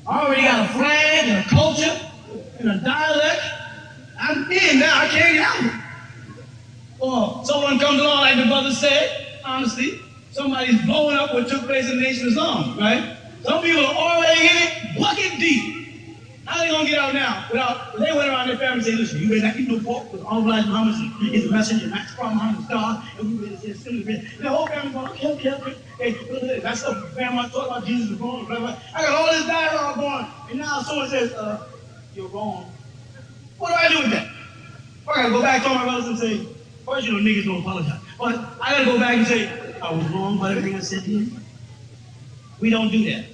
I already got a flag and a culture and a dialect. I'm in now, I can't help it. Or someone comes along, like the brother said, honestly, somebody's blowing up what took place in the Nation of Islam, right? Some people are already in it, bucket deep. How they gonna get out now? They went around their family and said, listen, you better not eat no pork because all Elijah Muhammad is the messenger, not from Muhammad's God, and we better say similar. The whole family going, okay. Hey, that's what grandma taught about Jesus is wrong, blah, blah. I got all this dialogue going, and now someone says, you're wrong. What do I do with that? I gotta go back to my brothers and say, first, you know, niggas don't apologize. But I gotta go back and say, I was wrong about everything I said to you. We don't do that.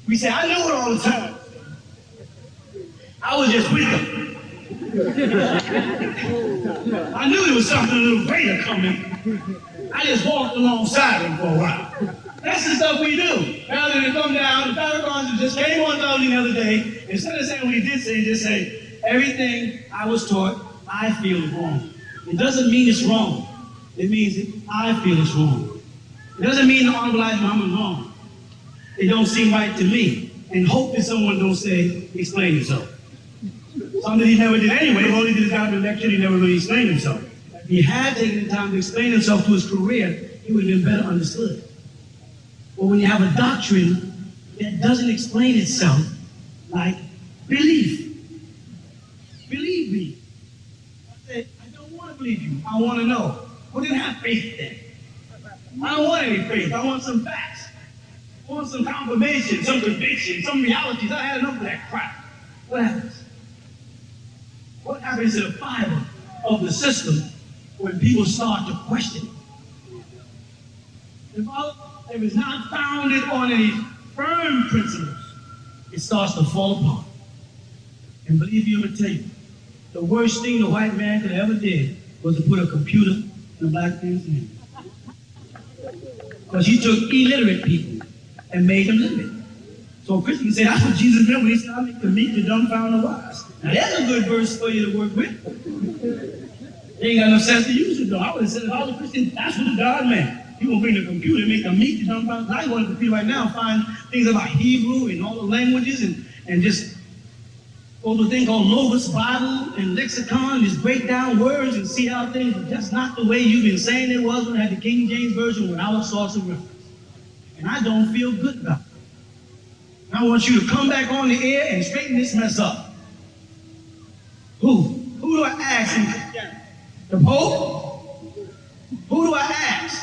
We say, I knew it all the time. I was just with them. I knew there was something a little greater coming. I just walked alongside them for a while. That's the stuff we do. Rather than come down, the Farrakhan's just came on the other day, instead of saying what he did say, just say, everything I was taught, I feel is wrong. It doesn't mean it's wrong. It means that I feel it's wrong. It doesn't mean the Honorable Elijah Muhammad is wrong. It don't seem right to me. And hope that someone don't say, explain yourself. Something he never did anyway. All he did is got an lecture, he never really explained himself. If he had taken the time to explain himself to his career, he would have been better understood. But when you have a doctrine that doesn't explain itself, like belief. Believe me. I say, I don't want to believe you. I want to know. Well, then have faith then. I don't want any faith. I want some facts. I want some confirmation, some conviction, some realities. I had enough of that crap. What happens? What happens to the fiber of the system when people start to question it? If it's not founded on any firm principles, it starts to fall apart. And believe me, I'm going to tell you, the worst thing the white man could have ever did was to put a computer in a black man's hand. Because he took illiterate people and made them literate. So Christians say, that's what Jesus meant when he said, I make the meek, the dumbfounded, the wise. Now that's a good verse for you to work with. They ain't got no sense to use it though. I would have said, if I was a Christian, that's what the God meant. You gonna bring the computer and make the meek, the dumbfounded. I want the computer right now, find things about Hebrew and all the languages and just go to a thing called Logos Bible and lexicon, just break down words and see how things are just not the way you've been saying it was when I had the King James Version without source of reference. And I don't feel good about it. I want you to come back on the air and straighten this mess up. Who? Who do I ask in Christianity? The Pope? Who do I ask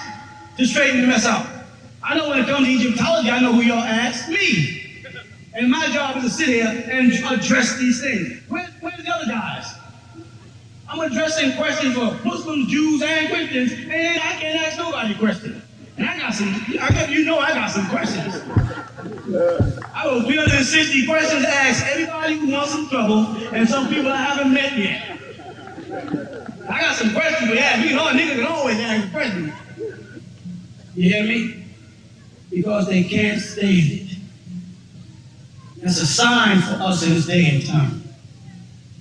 to straighten the mess out? I know when it comes to Egyptology, I know who y'all ask. Me. And my job is to sit here and address these things. Where's the other guys? I'm addressing questions for Muslims, Jews, and Christians, and I can't ask nobody questions. And I got some questions. I wrote 360 questions to ask everybody who wants some trouble and some people I haven't met yet. I got some questions to ask. You know, niggas can always ask questions. You hear me? Because they can't stand it. That's a sign for us in this day and time.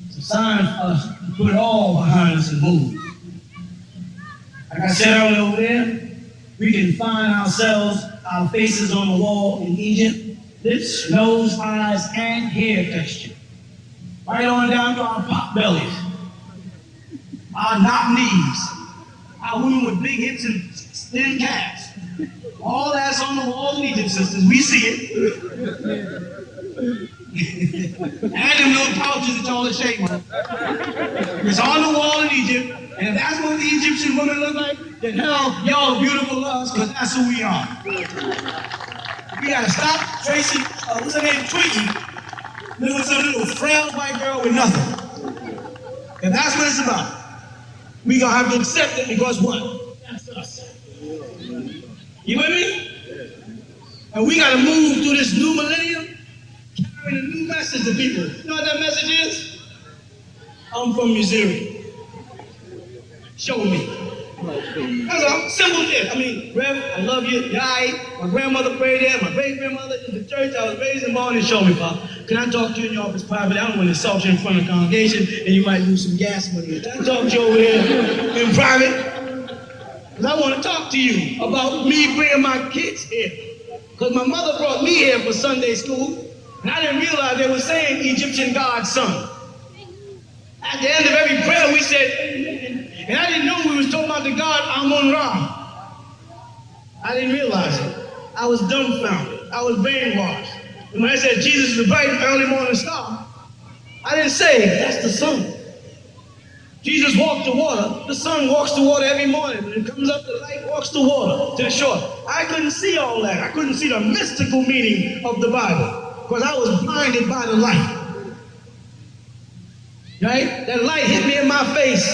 It's a sign for us to put it all behind us and move. Like I said earlier over there, we can find ourselves, our faces on the wall in Egypt, lips, nose, eyes, and hair texture. Right on down to our pot bellies, our knock knees, our women with big hips and thin calves. All that's on the wall in Egypt, sisters. We see it. And them little pouches that y'all are shaking. It's on the wall in Egypt. And if that's what the Egyptian women look like, then hell, y'all are beautiful to us, because that's who we are. We gotta stop Tracy, what's her name, Twiggy, living with some little frail white girl with nothing. And that's what it's about. We gonna have to accept it because what? That's us. You with me? And we gotta move through this new millennium, carrying a new message to people. You know what that message is? I'm from Missouri. Show me. That's a simple thing. I mean, Rev, I love you. Yai, my grandmother prayed there. My great-grandmother in the church. I was raised in born. Show me, Pop. Can I talk to you in your office privately? I don't want to insult you in front of the congregation, and you might lose some gas money. Can I talk to you over here in private? Because I want to talk to you about me bringing my kids here. Because my mother brought me here for Sunday school, and I didn't realize they were saying Egyptian God's son. At the end of every prayer, we said, and I didn't know we was talking about the God Amun-Ra. I didn't realize it. I was dumbfounded. I was brainwashed. And when I said Jesus is the bright and early morning star, I didn't say that's the sun. Jesus walked the water. The sun walks the water every morning. When it comes up, the light walks the water to the shore. I couldn't see all that. I couldn't see the mystical meaning of the Bible because I was blinded by the light. Right? That light hit me in my face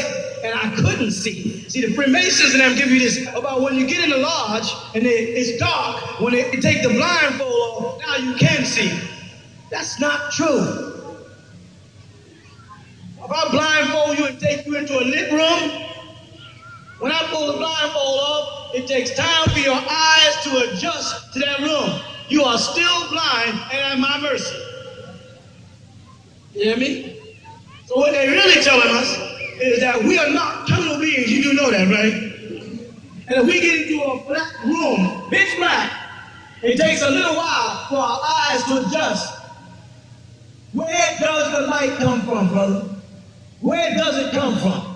and I couldn't see. See, the Freemasons and them give you this about when you get in the lodge and it's dark, when they take the blindfold off, now you can see. That's not true. If I blindfold you and take you into a lit room, when I pull the blindfold off, it takes time for your eyes to adjust to that room. You are still blind and at my mercy. You hear me? So what they're really telling us is that we are nocturnal beings. You do know that, right? And if we get into a black room, pitch black, it takes a little while for our eyes to adjust. Where does the light come from, brother? Where does it come from?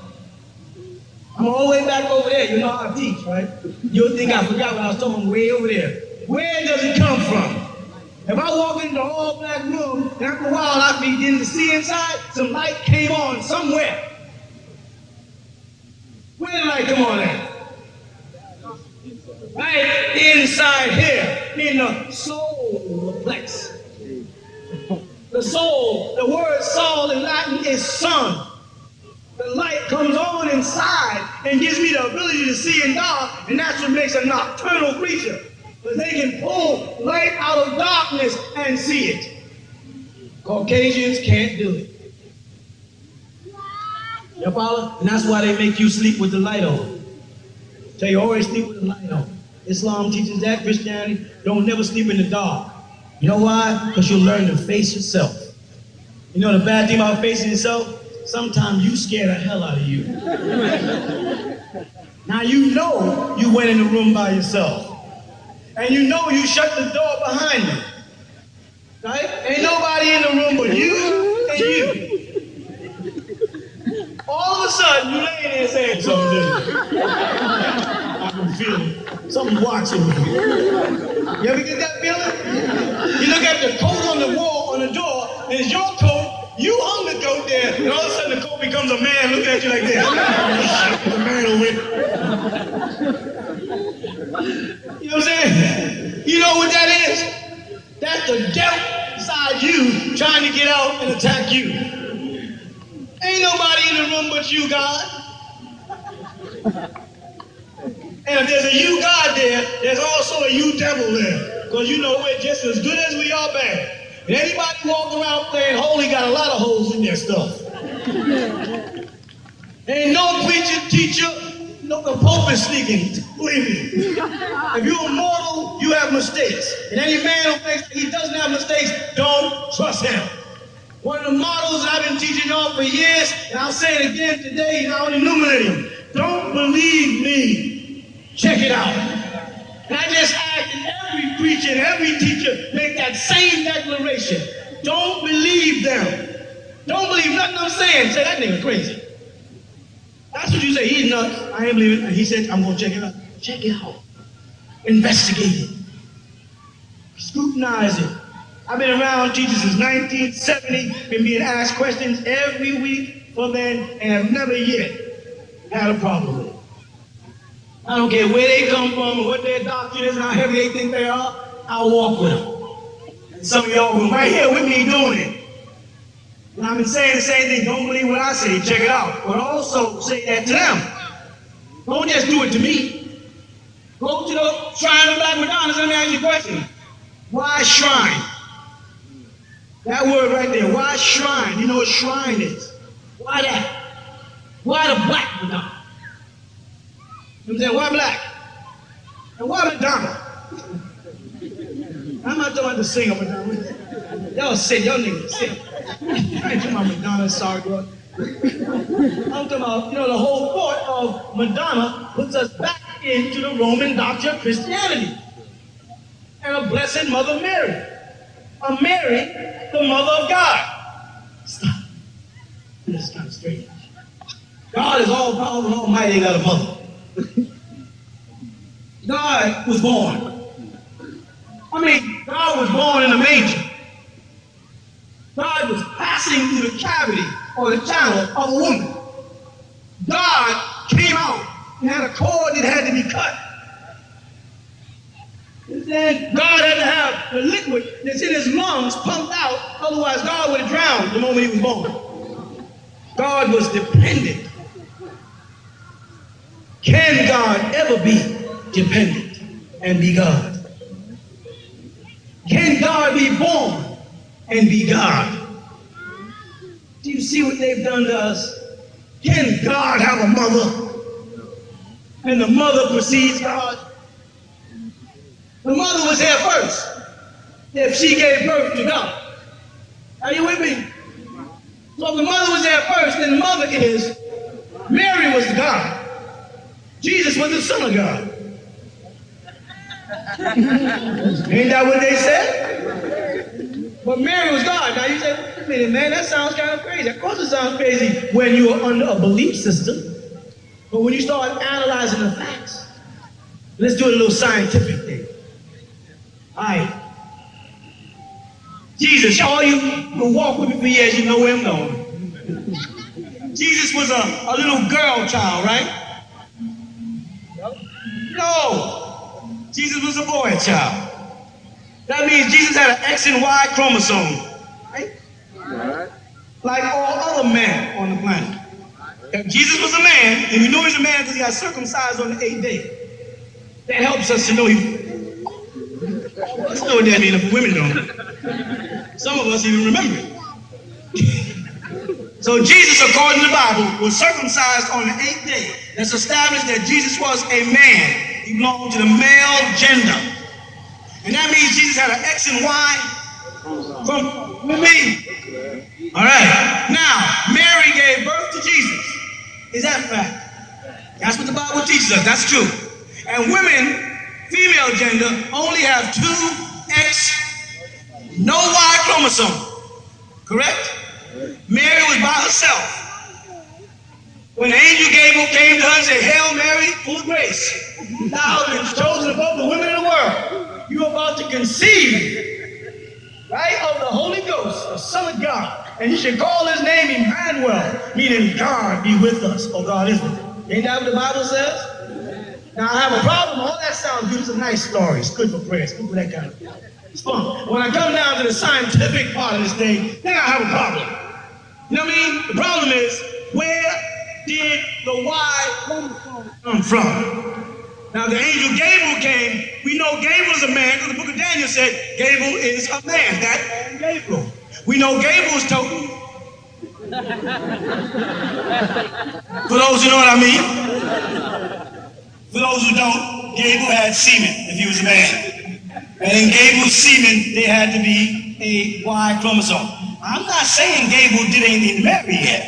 I'm all the way back over there. You know how I teach, right? You'll think I forgot what I was talking way over there. Where does it come from? If I walk into an all-black room, and after a while I begin to see inside, some light came on somewhere. Where did the light come on at? Right inside here, in the soul plex. The soul, the word soul in Latin is sun. The light comes on inside and gives me the ability to see in dark, and that's what makes a nocturnal creature. Because they can pull light out of darkness and see it. Caucasians can't do it. You follow? And that's why they make you sleep with the light on. So you always sleep with the light on. Islam teaches that. Christianity, don't never sleep in the dark. You know why? Because you'll learn to face yourself. You know the bad thing about facing yourself? Sometimes you scare the hell out of you. Now you know you went in the room by yourself. And you know you shut the door behind you. Right? Ain't nobody in the room but you and you. All of a sudden, you laying there saying something. I can feel it. Something's watching me. You ever get that feeling? You look at the coat on the wall, on the door, and it's your coat. You hung the coat there, and all of a sudden the coat becomes a man looking at you like this. There's a man over here. You know what I'm saying? You know what that is? That's the devil inside you trying to get out and attack you. Ain't nobody in the room but you, God. And if there's a you God there, there's also a you devil there. Because you know we're just as good as we are bad. And anybody walking around playing holy got a lot of holes in their stuff. Ain't no preacher, teacher, no, the Pope is sneaking. Believe me. If you're mortal, you have mistakes. And any man who thinks he doesn't have mistakes, don't trust him. One of the models that I've been teaching y'all for years, and I'll say it again today, now in the new millennium. Don't believe me. Check it out. And I just ask that every preacher and every teacher make that same declaration. Don't believe them. Don't believe nothing I'm saying. Say, that nigga crazy. That's what you say. He's nuts. I ain't believing it. He said, I'm going to check it out. Check it out. Investigate it. Scrutinize it. I've been around teachers since 1970, been being asked questions every week from then, and have never yet had a problem with it. I don't care where they come from or what their doctrine is and how heavy they think they are, I'll walk with them. And some of y'all were right here with me doing it. And I've been saying the same thing. Don't believe what I say. Check it out. But also say that to them. Don't just do it to me. Go to the shrine of Black Madonnas. Let me ask you a question. Why shrine? That word right there. Why shrine? You know what shrine is. Why that? Why the Black Madonna? You know what I'm saying? Why black? And why Madonna? I'm not talking about the singer Madonna. Y'all sing. Y'all niggas sing. I ain't talking about Madonna, sorry, bro. I'm talking about, the whole point of Madonna puts us back into the Roman doctrine of Christianity. And our Blessed Mother Mary. Mary, the Mother of God. Stop. This is kind of strange. God is all powerful and almighty, ain't got a mother. God was born. God was born in a manger. God was passing through the cavity or the channel of a woman. God came out and had a cord that had to be cut. And then God had to have the liquid that's in his lungs pumped out, otherwise God would have drowned the moment he was born. God was dependent. Can God ever be dependent and be God? Can God be born and be God? Do you see what they've done to us? Can God have a mother and the mother precedes God? The mother was here first if she gave birth to God. Are you with me? So if the mother was there first, then the mother is, Mary was God. Jesus was the Son of God. Ain't that what they said? But Mary was God. Now you say, wait a minute, man, that sounds kind of crazy. Of course it sounds crazy when you're under a belief system. But when you start analyzing the facts, let's do a little scientific thing. All right. Jesus, all you who walk with me for years, you know where I'm going. Jesus was a little girl child, right? No. Jesus was a boy child. That means Jesus had an X and Y chromosome, right? Like all other men on the planet. If Jesus was a man, and we know he's a man because he got circumcised on the 8th day. That helps us to know he... Let's know what that means if women don't. Some of us even remember it. So Jesus, according to the Bible, was circumcised on the 8th day. That's established that Jesus was a man. He belonged to the male gender. And that means Jesus had an X and Y from me. All right. Now, Mary gave birth to Jesus. Is that fact? That's what the Bible teaches us. That's true. And women, female gender, only have 2 X, no Y chromosome. Correct? Mary was by herself. When the angel Gabriel came to her and said, Hail Mary, full of grace, thou hast been chosen above the women in the world. You are about to conceive, right, of the Holy Ghost, the Son of God. And you should call his name Emmanuel, meaning God be with us, or God is with us. Ain't that what the Bible says? Now I have a problem. All that sounds good. It's a nice story. It's good for prayer. It's good for that kind of thing. It's fun. When I come down to the scientific part of this thing, then I have a problem. You know what I mean? The problem is, where did the Y chromosome come from? Now the angel Gabriel came. We know Gabriel is a man because the book of Daniel said Gabriel is a man. That man Gabriel. We know Gabriel is token. For those who know what I mean. For those who don't, Gabriel had semen if he was a man. And in Gabriel's semen, there had to be a Y chromosome. I'm not saying Gabriel did anything to Mary yet.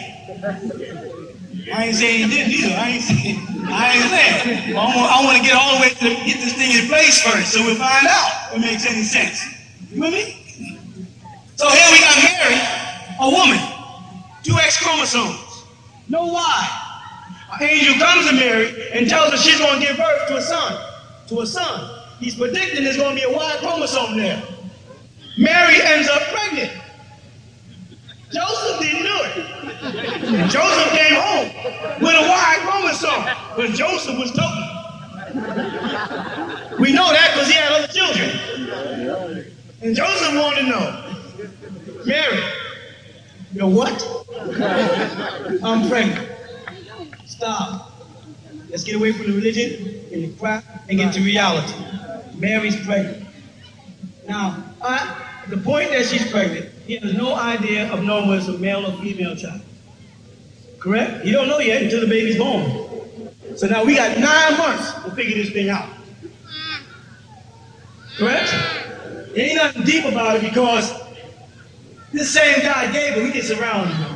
I ain't saying he didn't either. I ain't saying. I want to get all the way to get this thing in place first, so we'll find out if it makes any sense. You with me? So here we got Mary, a woman, 2 X chromosomes, no Y. An angel comes to Mary and tells her she's going to give birth to a son. To a son. He's predicting there's going to be a Y chromosome there. Mary ends up pregnant. Joseph didn't do it. Joseph came home with a Y chromosome, but Joseph was token. We know that because he had other children. And Joseph wanted to know, Mary, you know what? I'm pregnant. Stop. Let's get away from the religion and the crap and get to reality. Mary's pregnant. Now, the point that she's pregnant, he has no idea of knowing whether it's a male or female child. Correct? He don't know yet until the baby's born. So now we got 9 months to figure this thing out. Correct? There ain't nothing deep about it because this same guy, Gabriel, he gets around, you know.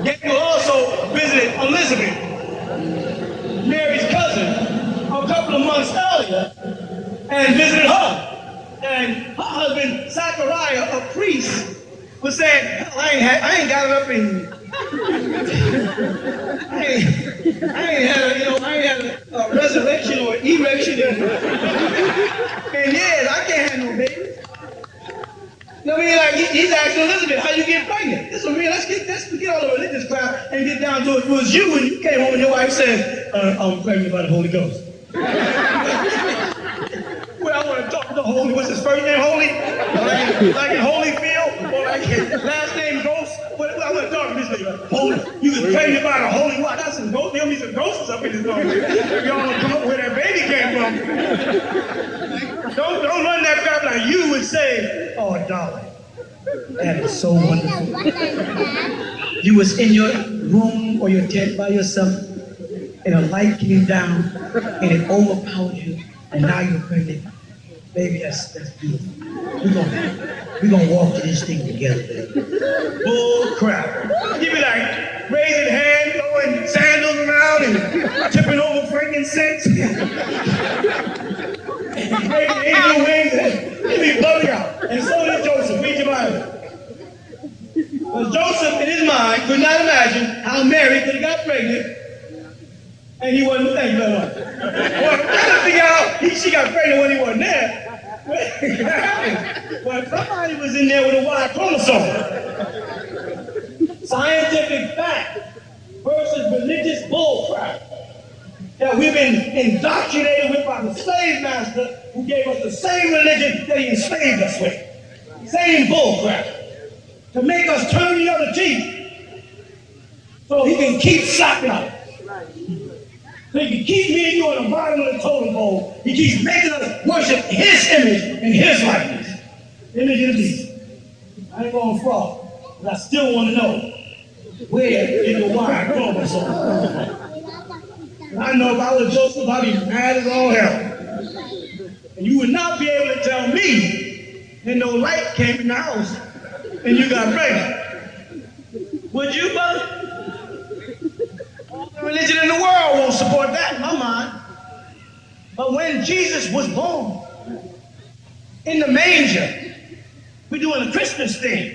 Gabriel also visited Elizabeth, Mary's cousin, a couple of months earlier, and visited her. And her husband, Zachariah, a priest, was saying, hell, I ain't got it up in you. I ain't had a resurrection or erection in years. I can't have no baby. You know what I mean? Like he's asking Elizabeth, how you get pregnant? This is real. Let's forget all the religious crap and get down to it. It was you when you came home and your wife said, I'm pregnant by the Holy Ghost. Well, I want to talk to the Holy. What's his first name? Holy? Like in Holyfield? Or like his last name Ghost? I want to talk to this nigga. Holy. You was pregnant by the Holy What? That's some ghosts. There'll be some ghosts up in this room. Y'all don't come up where that baby came from. Don't run that crap like you would say, oh, darling, that is so wonderful. You was in your room or your tent by yourself, and a light came down, and it overpowered you, and now you're pregnant. Baby, that's beautiful. We're gonna walk through this thing together, baby. Bull crap. You be like raising hands, throwing sandals around, and tipping over frankincense. Breaking angel wings, and you be bugging out. And so did Joseph. Read your Bible. Because Joseph, in his mind, could not imagine how Mary could have got pregnant, and he wasn't thinking about it. Well, trying to figure out she got pregnant when he wasn't there. Well, somebody was in there with a Y chromosome. Scientific fact versus religious bullcrap that we've been indoctrinated with by the slave master who gave us the same religion that he enslaved us with. Same bullcrap. To make us turn the other cheek so he can keep slapping us. So he can keep me and you on the bottom of the totem pole. He keeps making us worship his image and his likeness. Image of the beast. I ain't going to fraud, but I still want to know where in the Y chromosome. I know if I was Joseph, I'd be mad as all hell. And you would not be able to tell me that no light came in the house and you got pregnant. Would you, brother? All the religion in the world won't support that in my mind. But when Jesus was born in the manger, we're doing a Christmas thing.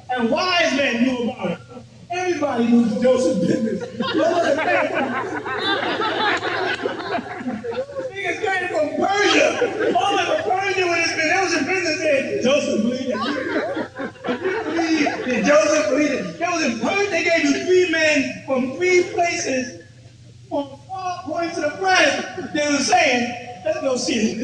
And wise men knew about it. Everybody knew Joseph's business. Niggas came from Persia. All of Persia when it's been, that was in business there. Joseph believed it. Did Joseph believe it? That was in Persia. They gave you 3 men from 3 places on 4 points of the planet. They were saying, let's go see it.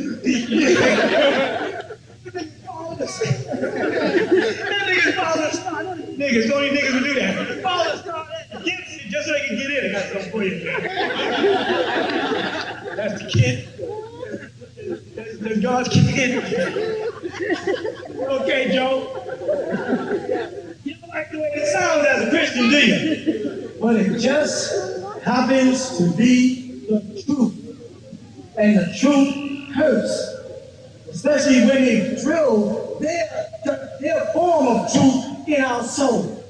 Niggas, the only niggas who do that. Follow the star against it just so they can get in. I got something for you. That's the kid. That's God's kid. Okay, Joe. You don't like the way it sounds as a Christian, do you? But it just happens to be the truth. And the truth hurts. Especially when they drill their form of truth in our soul.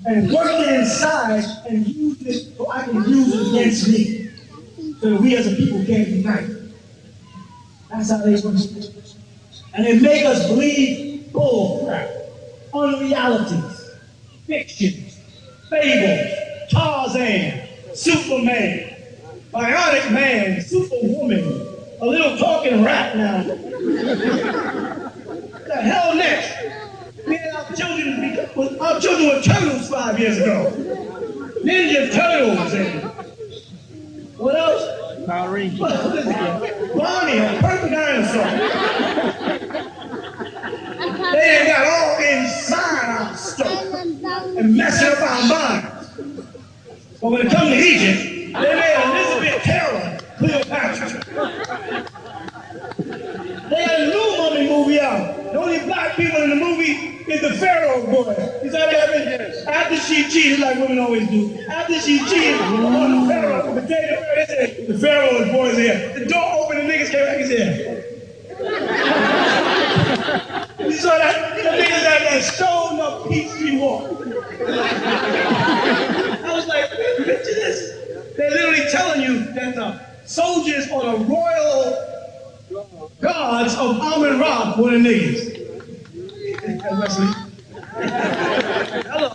And work it inside and use it so I can use it against me. So that we as a people can't unite. That's how they work. And they make us believe bull crap, unrealities, fictions, fables, Tarzan, Superman, Bionic Man, Superwoman, a little talking rat now. The hell next? We had our children were turtles 5 years ago. Ninja Turtles and what else? Power Rangers. Bonnie, a purple dinosaur. They ain't got all inside our stuff and messing up our minds. But when it comes to Egypt, they made Elizabeth Taylor Cleopatra. They had a new mummy movie out. The only black people in the movie is the Pharaoh boy. Is that happened? Yes. After she cheated, like women always do, after she cheated on the Pharaoh, they said, the Pharaoh's boy's here. The door opened and niggas came back and said, you saw that? The niggas that stone up Peachtree Walk. I was like, picture this. They're literally telling you that the soldiers on a royal gods of Amun-Ra were the niggas. Wesley. Hello.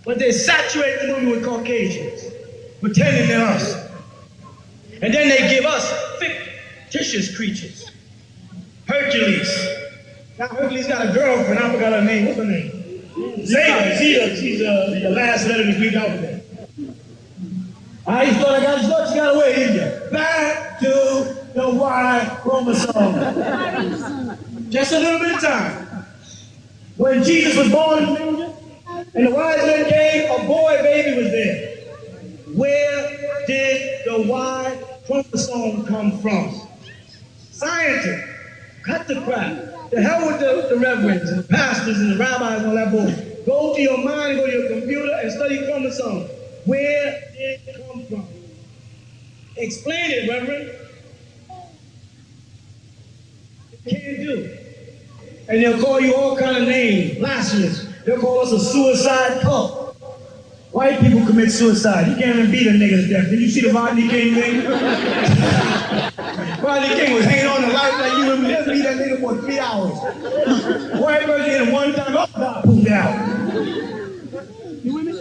But they saturate the movie with Caucasians, pretending they're us. And then they give us fictitious creatures. Hercules. Now Hercules got a girlfriend, I forgot her name. What's her name? Zeta. She's the last letter of the Greek alphabet. You thought I got his luck, she got away, didn't you? Back to the Y chromosome. Just a little bit of time. When Jesus was born in the manger, and the wise men came, a boy baby was there. Where did the Y chromosome come from? Scientists, cut the crap. The hell with the reverends and the pastors and the rabbis and all that bullshit. Go to your mind, go to your computer and study chromosomes. Where did it come from? Explain it, Reverend. You can't do it. And they'll call you all kind of names, blasphemous. They'll call us a suicide cult. White people commit suicide. You can't even beat a nigga to death. Did you see the Rodney King thing? Rodney King was hanging on to life like you and me. Let's beat that nigga for 3 hours. White person hit him one time, pooped out. You with me?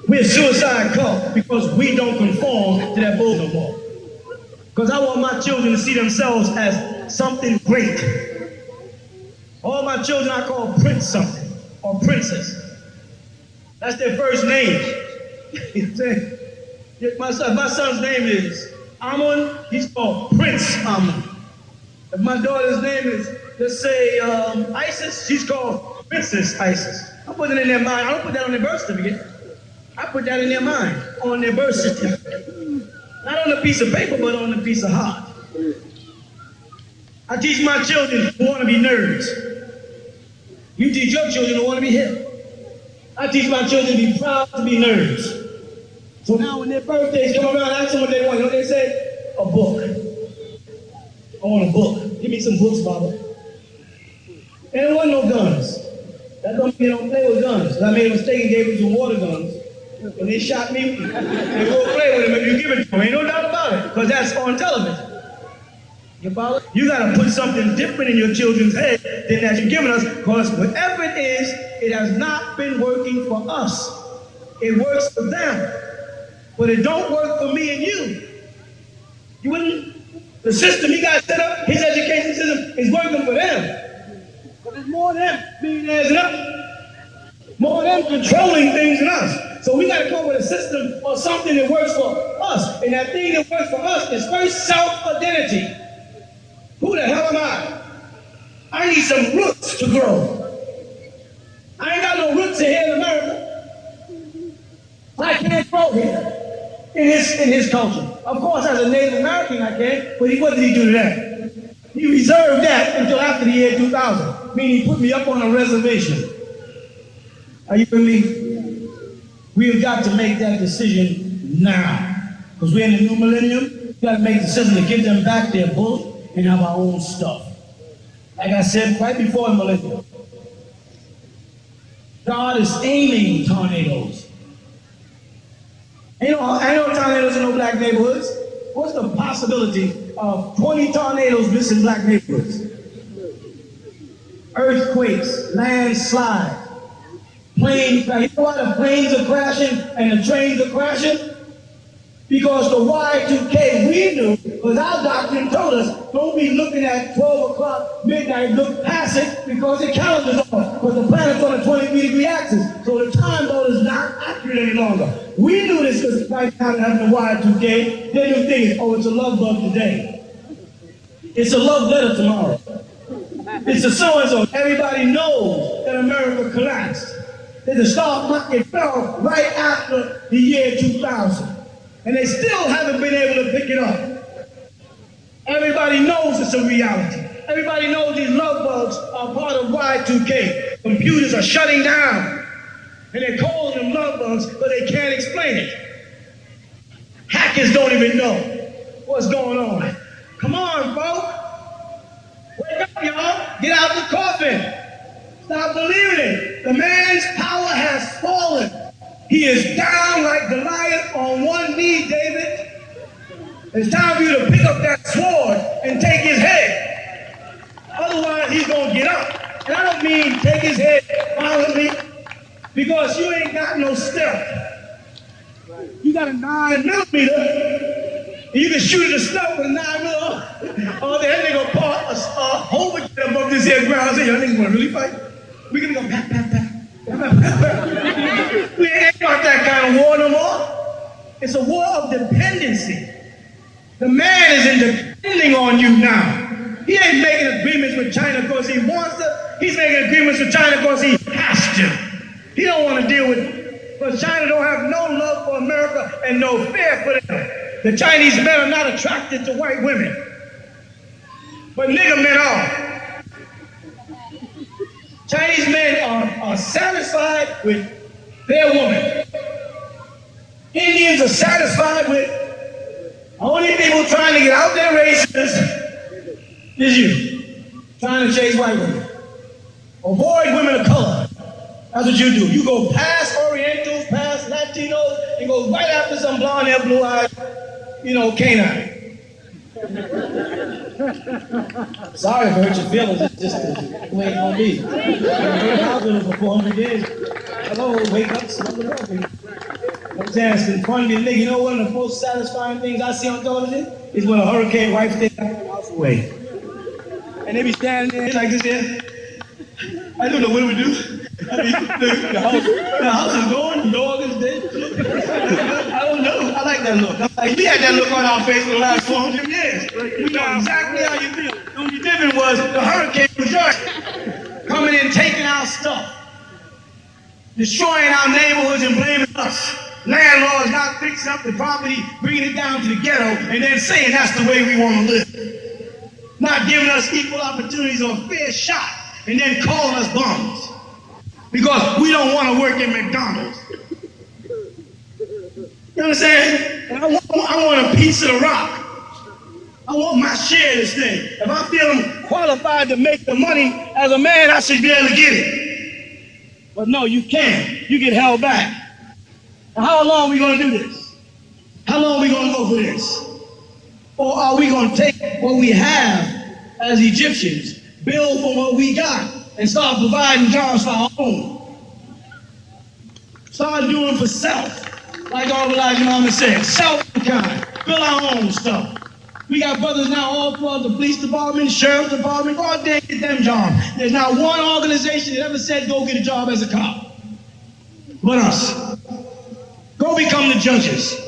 We're a suicide cult because we don't conform to that bull no more. Because I want my children to see themselves as something great. All my children I call Prince something or Princess. That's their first name. my son's name is Amun. He's called Prince Amun. If my daughter's name is, let's say, Isis, she's called Princess Isis. I put it in their mind. I don't put that on their birth certificate. I put that in their mind, on their birth certificate. Not on a piece of paper, but on a piece of heart. I teach my children who want to be nerds. You teach your children who want to be hip. I teach my children to be proud to be nerds. So now when their birthdays come around, I ask them what they want. You know what they say? A book. I want a book. Give me some books, Baba. And there wasn't no guns. That don't mean they don't play with guns. I made a mistake and gave them some water guns. When they shot me, they go play with them if you give it to them. Ain't no doubt about it, because that's on television. You follow? You got to put something different in your children's head than that you're giving us, because whatever it is, it has not been working for us. It works for them, but it don't work for me and you. You wouldn't? The system he got set up, his education system, is working for them. But there's more than them millionaires than us. More than them controlling things than us. So we got to come up with a system or something that works for us. And that thing that works for us is first self-identity. Who the hell am I? I need some roots to grow. I ain't got no roots here in America. I can't grow here in his culture. Of course, as a Native American, I can, but what did he do to that? He reserved that until after the year 2000, meaning he put me up on a reservation. Are you with me? We have got to make that decision now. Because we're in the new millennium, we got to make a decision to give them back their book and have our own stuff. Like I said right before the millennium, God is aiming tornadoes. Ain't no tornadoes in no black neighborhoods. What's the possibility of 20 tornadoes missing black neighborhoods? Earthquakes, landslides. Planes, you know why the planes are crashing and the trains are crashing? Because the Y2K we knew, because our doctrine told us, don't be looking at 12 o'clock midnight, look past it because the calendar's off, because the planet's on a 23-degree axis. So the time zone is not accurate any longer. We knew this because right now having the Y2K, then you think, oh, it's a love bug today. It's a love letter tomorrow. It's a so-and-so. Everybody knows that America collapsed. That the stock market fell right after the year 2000. And they still haven't been able to pick it up. Everybody knows it's a reality. Everybody knows these love bugs are part of Y2K. Computers are shutting down. And they're calling them love bugs, but they can't explain it. Hackers don't even know what's going on. Come on, folks. Wake up, y'all. Get out the coffin. Stop believing it. The man's power has fallen. He is down like Goliath on one knee, David. It's time for you to pick up that sword and take his head. Otherwise, he's going to get up. And I don't mean take his head violently, because you ain't got no stealth. You got a 9mm, and you can shoot it a stealth with a 9mm. Oh, that nigga part a hole above this here ground. I say, y'all niggas want to really fight? We can go pat, pat, pat. We ain't got that kind of war no more. It's a war of dependency. The man is depending on you now. He ain't making agreements with China because he wants to. He's making agreements with China because he has to. He don't want to deal with it. Because China don't have no love for America and no fear for them. The Chinese men are not attracted to white women. But nigger men are. Chinese men are satisfied with their woman. Indians are satisfied with only people trying to get out their races is you. Trying to chase white women. Avoid women of color. That's what you do. You go past Orientals, past Latinos, and go right after some blonde-haired, blue-eyed, canine. Sorry if I hurt your feelings. It's just the way it's gonna be. I've been for 400 years. Hello, wake up, smell the milk. I'm saying it's been fun to be a nigga. You know one of the most satisfying things I see on television is when a hurricane wipes their house away. And they be standing there like this here. I don't know what we do. I mean, the house is going, the dog is dead. I don't know. I like that look. We had that look on our face for the last 400 years. We know exactly how you feel. The only difference was the hurricane was just coming in, taking our stuff, destroying our neighborhoods and blaming us. Landlords not fixing up the property, bringing it down to the ghetto, and then saying that's the way we want to live. Not giving us equal opportunities or a fair shot, and then calling us bums. Because we don't want to work at McDonald's. You understand? And I want a piece of the rock. I want my share of this thing. If I feel I'm qualified to make the money as a man, I should be able to get it. But no, you can't. You get held back. Now, how long are we going to do this? How long are we going to go for this? Or are we going to take what we have as Egyptians, build from what we got, and start providing jobs for our own? Start doing for self, like all Elijah Muhammad said, self-kind, build our own stuff. We got brothers now all throughout the police department, sheriff's department, go out there and get them jobs. There's not one organization that ever said go get a job as a cop. But us. Go become the judges.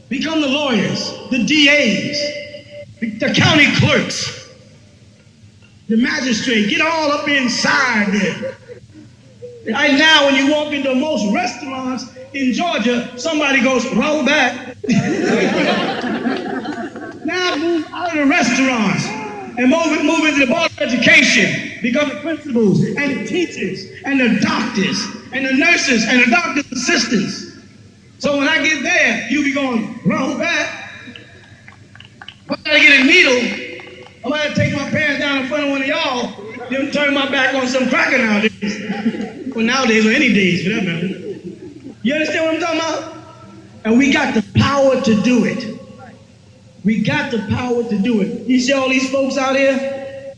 Become the lawyers, the DAs, the county clerks, the magistrate. Get all up inside there. Right now, when you walk into most restaurants in Georgia, somebody goes, roll back. Now move out of the restaurants and move into the board of education, become the principals and the teachers and the doctors and the nurses and the doctor's assistants. So when I get there, you be going, roll back. If I gotta get a needle, I might take my pants down in front of one of y'all, then turn my back on some cracker nowadays. Well, nowadays or any days for that matter. You understand what I'm talking about? And we got the power to do it. We got the power to do it. You see all these folks out here?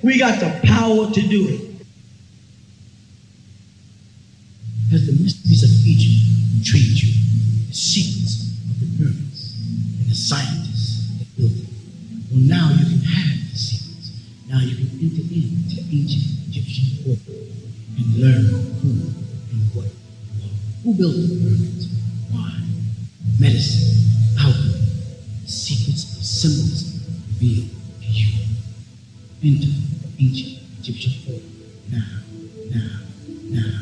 We got the power to do it. As the mysteries of Egypt intrigued you, the secrets of the pyramids and the scientists that built them. Well, now you can have the secrets. Now you can enter into ancient Egyptian culture and learn who and what you are. Who built the pyramids? Why? Medicine, alchemy, the secrets of symbolism revealed to you. Enter the ancient Egyptian culture now, now, now.